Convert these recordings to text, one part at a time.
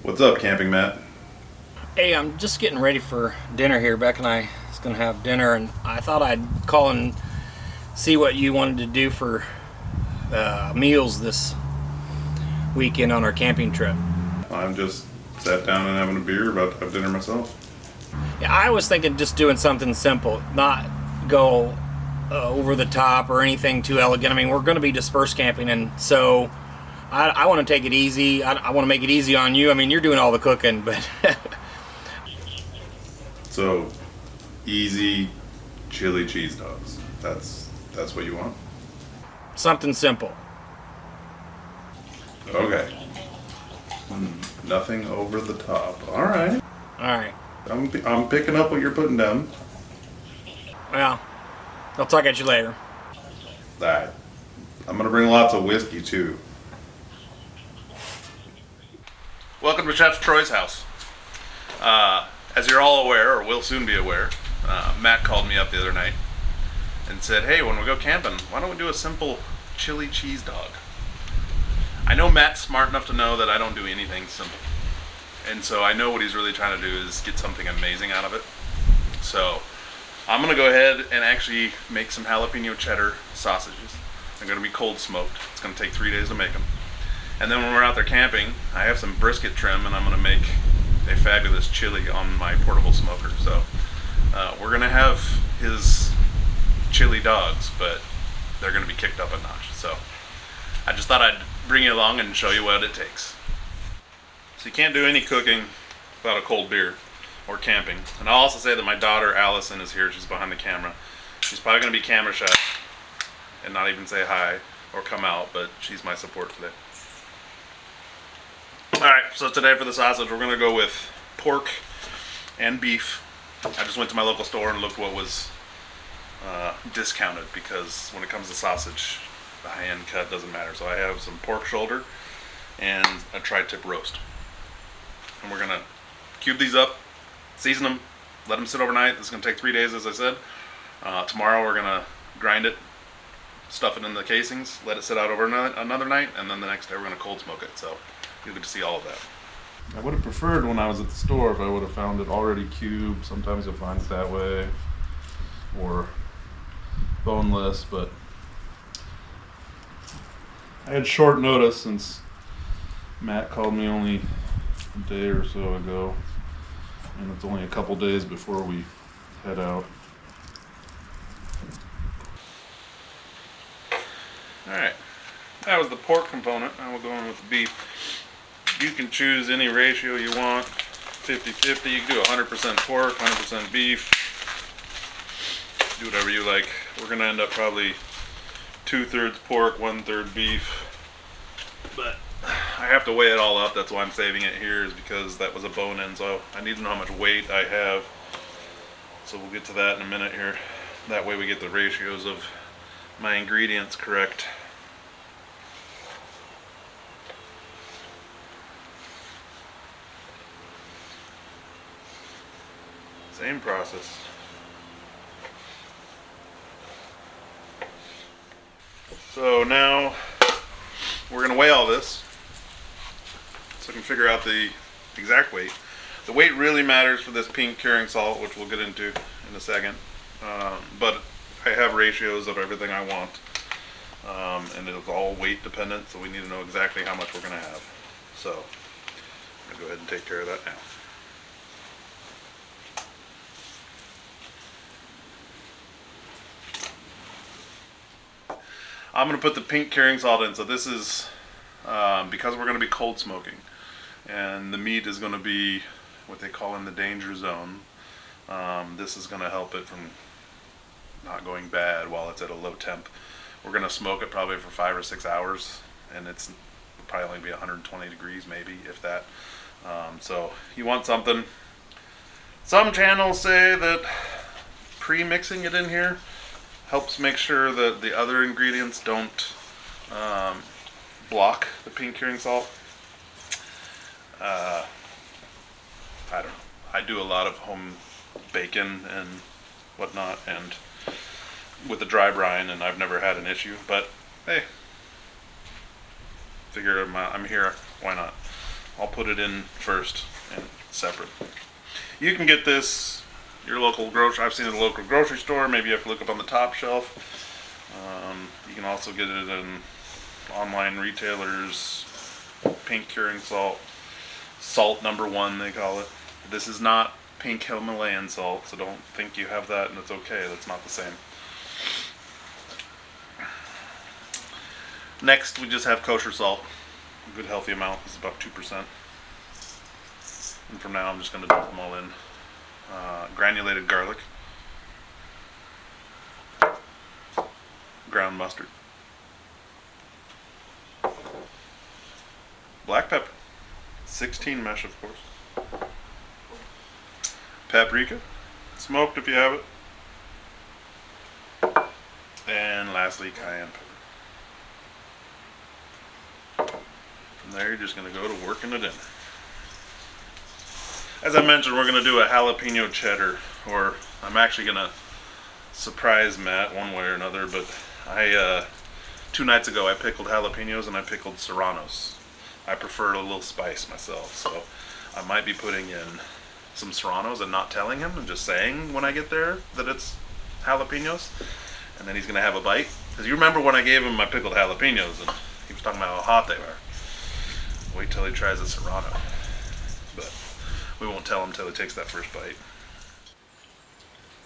What's up, Camping Matt? Hey, I'm just getting ready for dinner here. Beck and I was going to have dinner, and I thought I'd call and see what you wanted to do for meals this weekend on our camping trip. I'm just sat down and having a beer, about to have dinner myself. Yeah, I was thinking just doing something simple, not go over the top or anything too elegant. I mean, we're going to be dispersed camping, and so I want to take it easy. I want to make it easy on you. I mean, you're doing all the cooking, but So, easy chili cheese dogs. That's what you want? something simple. Okay. Nothing over the top. All right. All right. I'm picking up what you're putting down. Well, I'll talk at you later. All right. I'm gonna bring lots of whiskey too. Welcome to Chef Troy's house. As you're all aware, or will soon be aware, Matt called me up the other night and said, hey, when we go camping, why don't we do a simple chili cheese dog? I know Matt's smart enough to know that I don't do anything simple. And so I know what he's really trying to do is get something amazing out of it. So I'm going to go ahead and actually make some jalapeno cheddar sausages. They're going to be cold smoked. It's going to take 3 days to make them. And then when we're out there camping, I have some brisket trim, and I'm going to make a fabulous chili on my portable smoker. So we're going to have his chili dogs, but they're going to be kicked up a notch. So I just thought I'd bring you along and show you what it takes. So you can't do any cooking without a cold beer or camping. And I'll also say that my daughter Allison is here. She's behind the camera. She's probably going to be camera shy and not even say hi or come out, but she's my support today. Alright, so today for the sausage, we're going to go with pork and beef. I just went to my local store and looked what was discounted, because when it comes to sausage, the high-end cut doesn't matter. So I have some pork shoulder and a tri-tip roast. And we're going to cube these up, season them, let them sit overnight. This is going to take 3 days, as I said. Tomorrow we're going to grind it, stuff it in the casings, let it sit out over another night, and then the next day we're going to cold smoke it. So you'll get to see all of that. I would have preferred when I was at the store if I would have found it already cubed. Sometimes you'll find it that way, or boneless, but I had short notice since Matt called me only a day or so ago, and it's only a couple days before we head out. Alright, that was the pork component. Now we'll go on with the beef. You can choose any ratio you want, 50-50. You can do 100% pork, 100% beef. Do whatever you like. We're going to end up probably 2/3 pork, 1/3 beef. But I have to weigh it all up. That's why I'm saving it here, is because that was a bone in. So I need to know how much weight I have. So we'll get to that in a minute here. That way we get the ratios of my ingredients correct. Same process. So now we're going to weigh all this so I can figure out the exact weight. The weight really matters for this pink curing salt, which we'll get into in a second. But I have ratios of everything I want, and it's all weight dependent, so we need to know exactly how much we're going to have. So I'm going to go ahead and take care of that now. I'm going to put the pink curing salt in. So this is because we're going to be cold smoking, and the meat is going to be what they call in the danger zone. This is going to help it from not going bad while it's at a low temp. We're going to smoke it probably for 5 or 6 hours, and it's probably only be 120 degrees maybe, if that. So you want something. Some channels say that pre-mixing it in here helps make sure that the other ingredients don't block the pink curing salt. I don't know. I do a lot of home bacon and whatnot, and with the dry brine, and I've never had an issue. But hey, figure I'm here. Why not? I'll put it in first and separate. You can get this your local grocery. I've seen it at a local grocery store. Maybe you have to look up on the top shelf. You can also get it in online retailers. Pink curing salt, salt #1 they call it. This is not pink Himalayan salt, so don't think you have that and it's okay. That's not the same. Next, we just have kosher salt. A good healthy amount. This is about 2%. And from now, I'm just going to dump them all in. Granulated garlic, ground mustard, black pepper, 16 mesh of course, paprika, smoked if you have it, and lastly cayenne pepper. From there you're just going to go to working it in. As I mentioned, we're going to do a jalapeno cheddar, or I'm actually going to surprise Matt one way or another, but 2 nights ago I pickled jalapenos and I pickled serranos. I prefer a little spice myself, so I might be putting in some serranos and not telling him and just saying when I get there that it's jalapenos, and then he's going to have a bite. Because you remember when I gave him my pickled jalapenos and he was talking about how hot they were. Wait till he tries a serrano. But we won't tell him until he takes that first bite.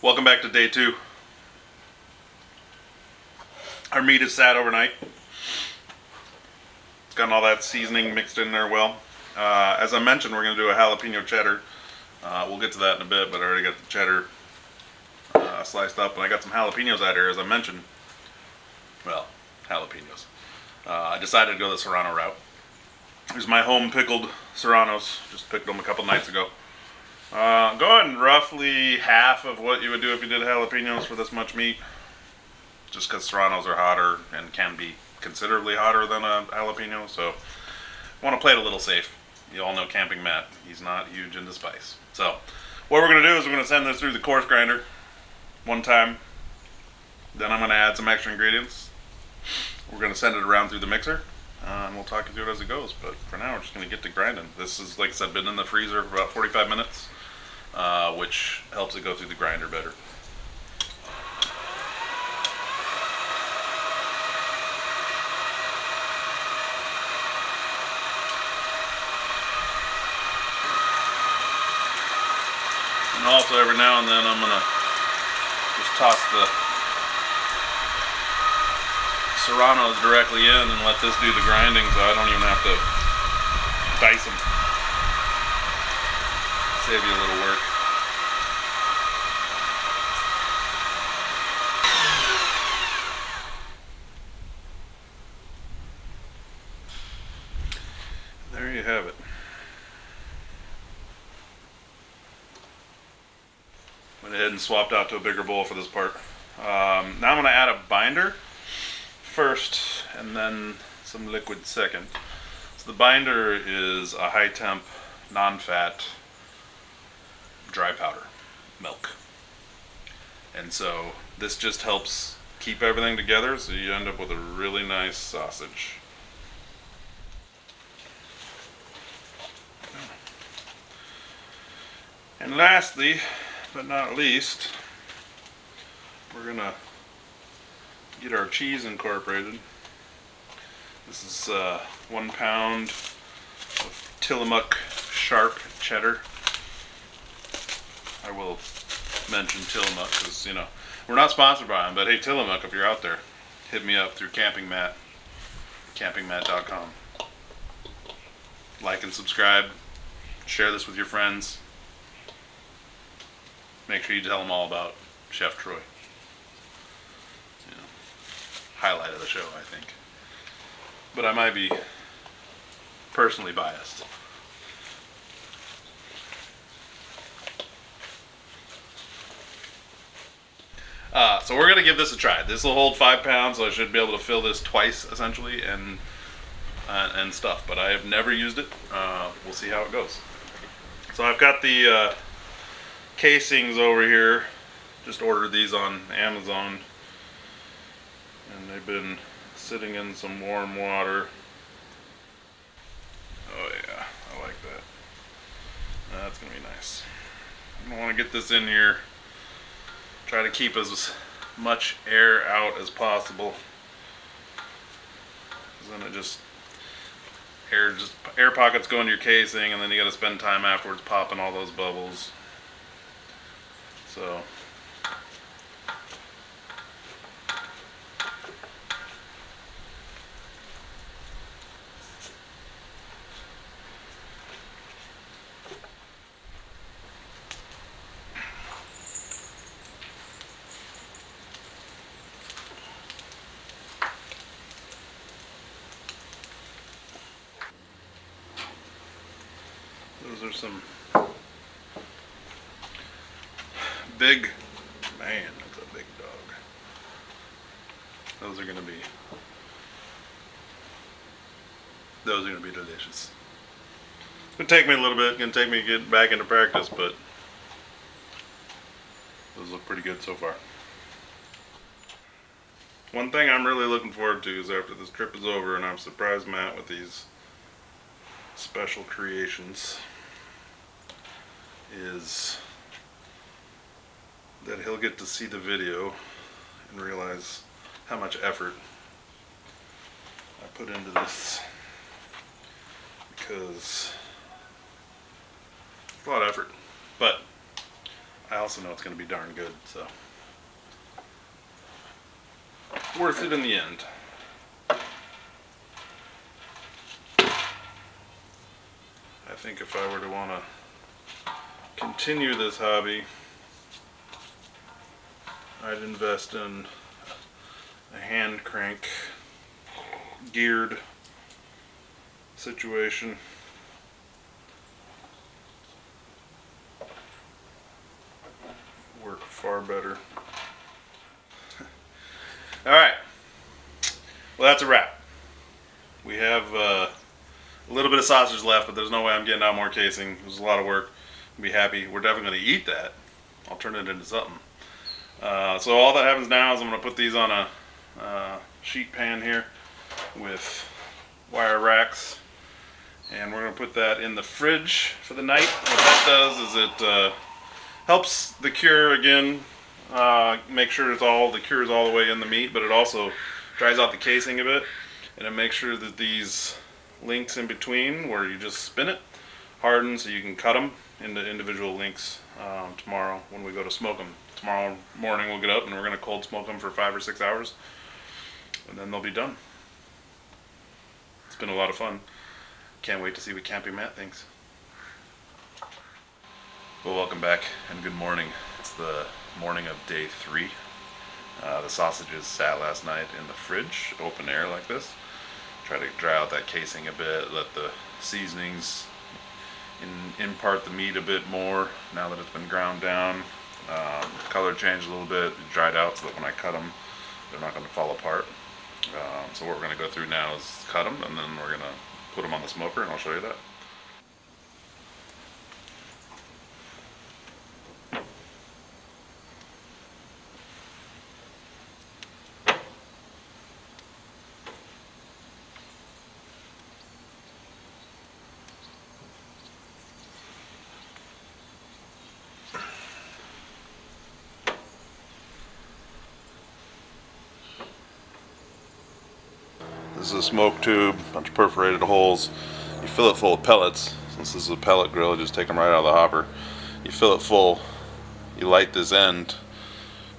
Welcome back to day 2. Our meat is sat overnight. It's gotten all that seasoning mixed in there well. As I mentioned, we're going to do a jalapeno cheddar. We'll get to that in a bit, but I already got the cheddar sliced up, and I got some jalapenos out here, as I mentioned. Well, jalapenos. I decided to go the serrano route. Here's my home pickled serranos. Just picked them a couple nights ago. Going roughly half of what you would do if you did jalapenos for this much meat. Just because serranos are hotter and can be considerably hotter than a jalapeno, so want to play it a little safe. You all know Camping Matt. He's not huge into spice. So what we're going to do is we're going to send this through the coarse grinder one time. Then I'm going to add some extra ingredients. We're going to send it around through the mixer. And we'll talk you through it as it goes, but for now we're just going to get to grinding. This is, like I said, been in the freezer for about 45 minutes, which helps it go through the grinder better. And also every now and then I'm going to just toss the serranos directly in and let this do the grinding, so I don't even have to dice them. Save you a little work. There you have it. Went ahead and swapped out to a bigger bowl for this part. Now I'm going to add a binder first and then some liquid second. So the binder is a high temp, non-fat, dry powder milk. And so this just helps keep everything together, so you end up with a really nice sausage. And lastly, but not least, we're gonna get our cheese incorporated. This is 1 pound of Tillamook sharp cheddar. I will mention Tillamook because, you know, we're not sponsored by them, but hey, Tillamook, if you're out there, hit me up through Camping Matt, campingmatt.com. Like and subscribe. Share this with your friends. Make sure you tell them all about Chef Troy. You know, highlight of the show, I think. But I might be personally biased. So we're gonna give this a try. This will hold 5 pounds, so I should be able to fill this twice, essentially, and stuff. But I have never used it. We'll see how it goes. So I've got the casings over here. Just ordered these on Amazon, and they've been sitting in some warm water. Oh yeah, I That's gonna be nice. I want to get this in here. Try to keep as much air out as possible. Then it just air pockets go into your casing, and then you got to spend time afterwards popping all those bubbles. So those are some big, man, that's a big dog. Those are gonna be delicious. It's gonna take me a little bit, it's gonna take me to get back into practice, but those look pretty good so far. One thing I'm really looking forward to is after this trip is over and I've surprised Matt with these special creations, is that he'll get to see the video and realize how much effort I put into this, because it's a lot of effort, but I also know it's going to be darn good, so worth it in the end. I think if I were to want to continue this hobby, I'd invest in a hand crank geared situation. Work far better. Alright, well, that's a wrap. We have a little bit of sausage left, but there's no way I'm getting out more casing. It was a lot of work. I'll be happy. We're definitely going to eat that. I'll turn it into something. So all that happens now is I'm going to put these on a sheet pan here with wire racks, and we're going to put that in the fridge for the night. What that does is it helps the cure again, make sure the cure is all the way in the meat, but it also dries out the casing a bit, and it makes sure that these links in between where you just spin it harden so you can cut them into individual links tomorrow when we go to smoke them. Tomorrow morning we'll get up and we're going to cold smoke them for 5 or 6 hours, and then they'll be done. It's been a lot of fun. Can't wait to see what Campy Matt thinks. Well, welcome back and good morning. It's the morning of day 3. The sausages sat last night in the fridge, open air like this. Try to dry out that casing a bit, let the seasonings impart the meat a bit more now that it's been ground down. Color changed a little bit, it dried out so that when I cut them, they're not going to fall apart. So what we're going to go through now is cut them, and then we're going to put them on the smoker, and I'll show you that. This is a smoke tube, bunch of perforated holes. You fill it full of pellets. Since this is a pellet grill, you just take them right out of the hopper. You fill it full, you light this end,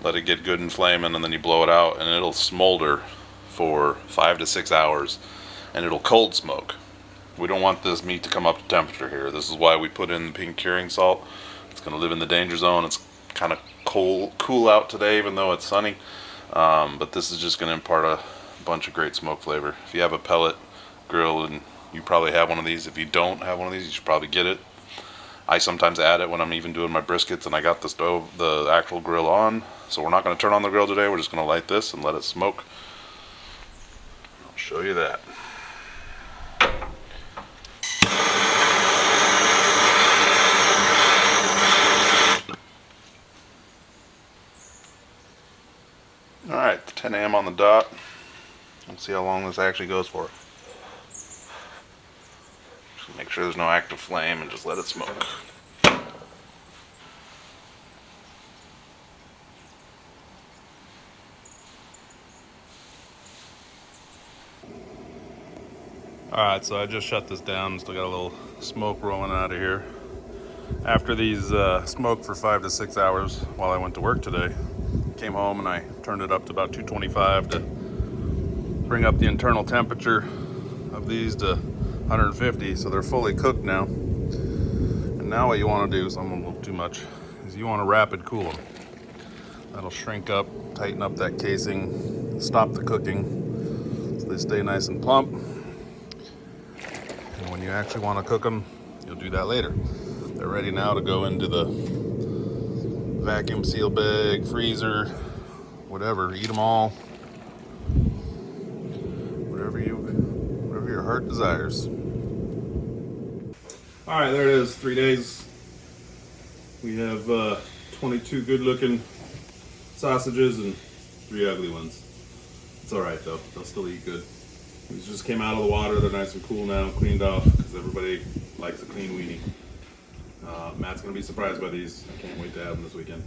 let it get good and flaming, and then you blow it out, and it'll smolder for 5 to 6 hours, and it'll cold smoke. We don't want this meat to come up to temperature here. This is why we put in the pink curing salt. It's going to live in the danger zone. It's kind of cool out today, even though it's sunny. But this is just going to impart a bunch of great smoke flavor. If you have a pellet grill, and you probably have one of these. If you don't have one of these, you should probably get it. I sometimes add it when I'm even doing my briskets and I got the actual grill on. So we're not going to turn on the grill today. We're just going to light this and let it smoke. I'll show you that. Alright, 10 a.m. on the dot. Let's see how long this actually goes for. Just make sure there's no active flame and just let it smoke. Alright, so I just shut this down. Still got a little smoke rolling out of here. After these smoked for 5 to 6 hours while I went to work today, came home and I turned it up to about 225 to bring up the internal temperature of these to 150, so they're fully cooked now. And now what you want to do, so I'm a little too much, is you want to rapid cool them. That'll shrink up, tighten up that casing, stop the cooking, so they stay nice and plump. And when you actually want to cook them, you'll do that later. They're ready now to go into the vacuum seal bag, freezer, whatever. Eat them all. Whatever your heart desires. All right, there it is. 3 days. We have 22 good-looking sausages and 3 ugly ones. It's all right though. They'll still eat good. These just came out of the water. They're nice and cool now, cleaned off, because everybody likes a clean weenie. Matt's gonna be surprised by these. I can't wait to have them this weekend.